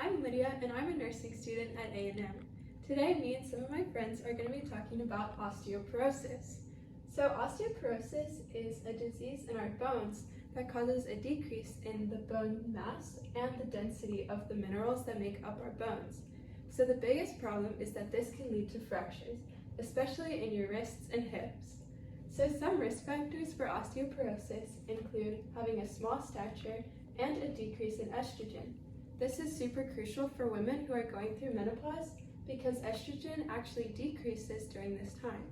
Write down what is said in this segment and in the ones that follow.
I'm Lydia and I'm a nursing student at A&M. Today me and some of my friends are going to be talking about osteoporosis. So osteoporosis is a disease in our bones that causes a decrease in the bone mass and the density of the minerals that make up our bones. So the biggest problem is that this can lead to fractures, especially in your wrists and hips. So some risk factors for osteoporosis include having a small stature and a decrease in estrogen. This is super crucial for women who are going through menopause because estrogen actually decreases during this time.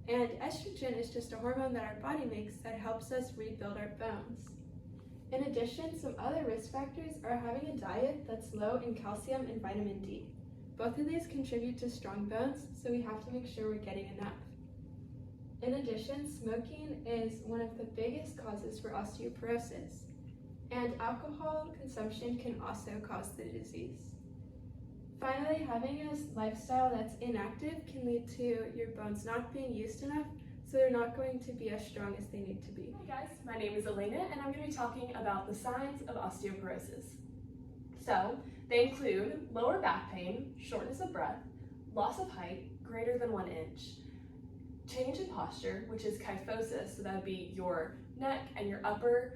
And estrogen is just a hormone that our body makes that helps us rebuild our bones. In addition, some other risk factors are having a diet that's low in calcium and vitamin D. Both of these contribute to strong bones, so we have to make sure we're getting enough. In addition, smoking is one of the biggest causes for osteoporosis, and alcohol consumption can also cause the disease. Finally, having a lifestyle that's inactive can lead to your bones not being used enough, so they're not going to be as strong as they need to be. Hi guys, my name is Elena and I'm going to be talking about the signs of osteoporosis. So, they include lower back pain, shortness of breath, loss of height greater than 1 inch, change in posture, which is kyphosis, so that would be your neck and your upper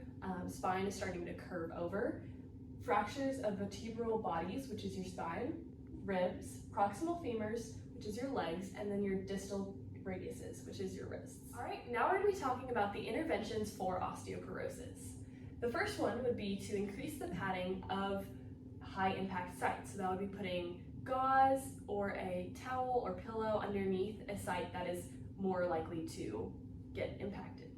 spine is starting to curve over, fractures of vertebral bodies, which is your spine, ribs, proximal femurs, which is your legs, and then your distal radiuses, which is your wrists. All right, now we're going to be talking about the interventions for osteoporosis. The first one would be to increase the padding of high impact sites. So that would be putting gauze or a towel or pillow underneath a site that is more likely to get impacted.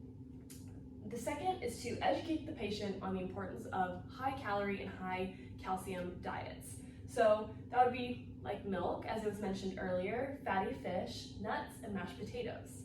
The second is to educate the patient on the importance of high calorie and high calcium diets. So that would be like milk, as it was mentioned earlier, fatty fish, nuts, and mashed potatoes.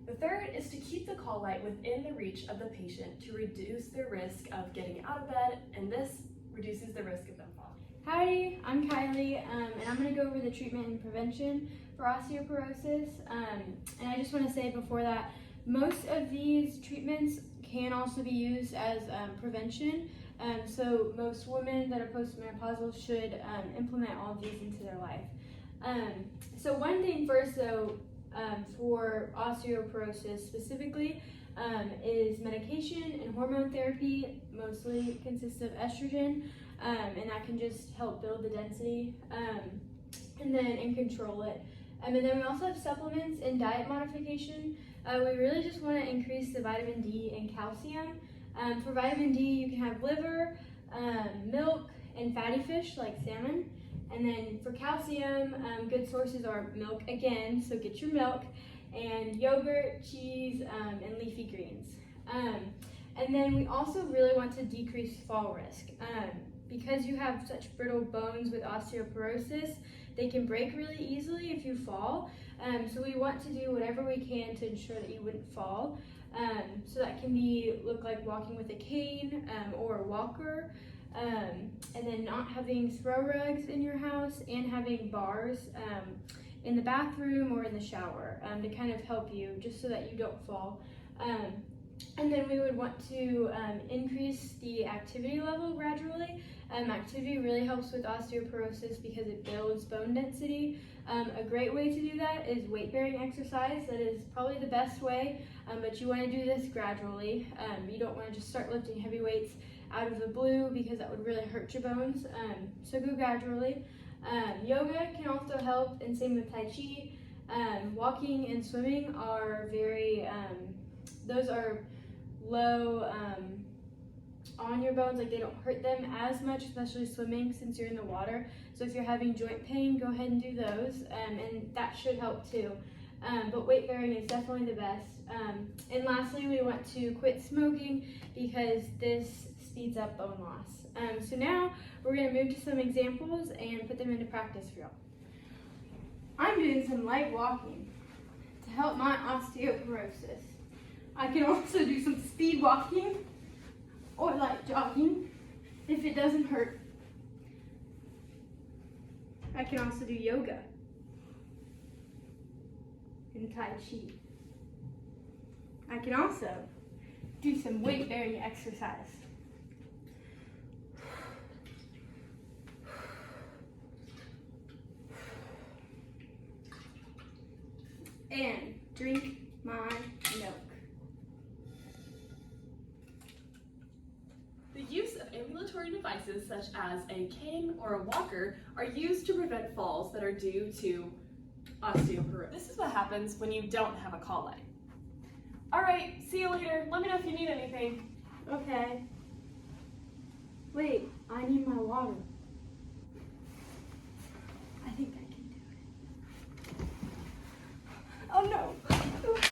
The third is to keep the call light within the reach of the patient to reduce their risk of getting out of bed, and this reduces the risk of them falling. Howdy, I'm Kylie, and I'm going to go over the treatment and prevention for osteoporosis. And I just want to say before that, most of these treatments can also be used as prevention. So most women that are postmenopausal should implement all of these into their life. So one thing first though, for osteoporosis specifically, is medication and hormone therapy, mostly consists of estrogen, and that can just help build the density and control it. And then we also have supplements and diet modification. We really just want to increase the vitamin D and calcium. For vitamin D, you can have liver, milk, and fatty fish like salmon. And then for calcium, good sources are milk again, so get your milk, and yogurt, cheese, and leafy greens. And then we also really want to decrease fall risk. Because you have such brittle bones with osteoporosis, they can break really easily if you fall. So we want to do whatever we can to ensure that you wouldn't fall. So that can look like walking with a cane or a walker, and then not having throw rugs in your house and having bars in the bathroom or in the shower to kind of help you just so that you don't fall. And then we would want to increase the activity level gradually. Activity really helps with osteoporosis because it builds bone density. A great way to do that is weight-bearing exercise. That is probably the best way, but you want to do this gradually. You don't want to just start lifting heavy weights out of the blue because that would really hurt your bones. So go gradually. Yoga can also help, and same with Tai Chi. Walking and swimming are those are low on your bones, like they don't hurt them as much, especially swimming since you're in the water. So if you're having joint pain, go ahead and do those, and that should help too. But weight bearing is definitely the best. And lastly, we want to quit smoking because this speeds up bone loss. So now we're going to move to some examples and put them into practice for y'all. I'm doing some light walking to help my osteoporosis. I can also do some speed walking or light jogging if it doesn't hurt. I can also do yoga and Tai Chi. I can also do some weight-bearing exercise. and drink my milk. The use of ambulatory devices such as a cane or a walker are used to prevent falls that are due to osteoporosis. This is what happens when you don't have a call light. All right, see you later. Let me know if you need anything. Okay. Wait, I need my water. I think I can do it. Oh no.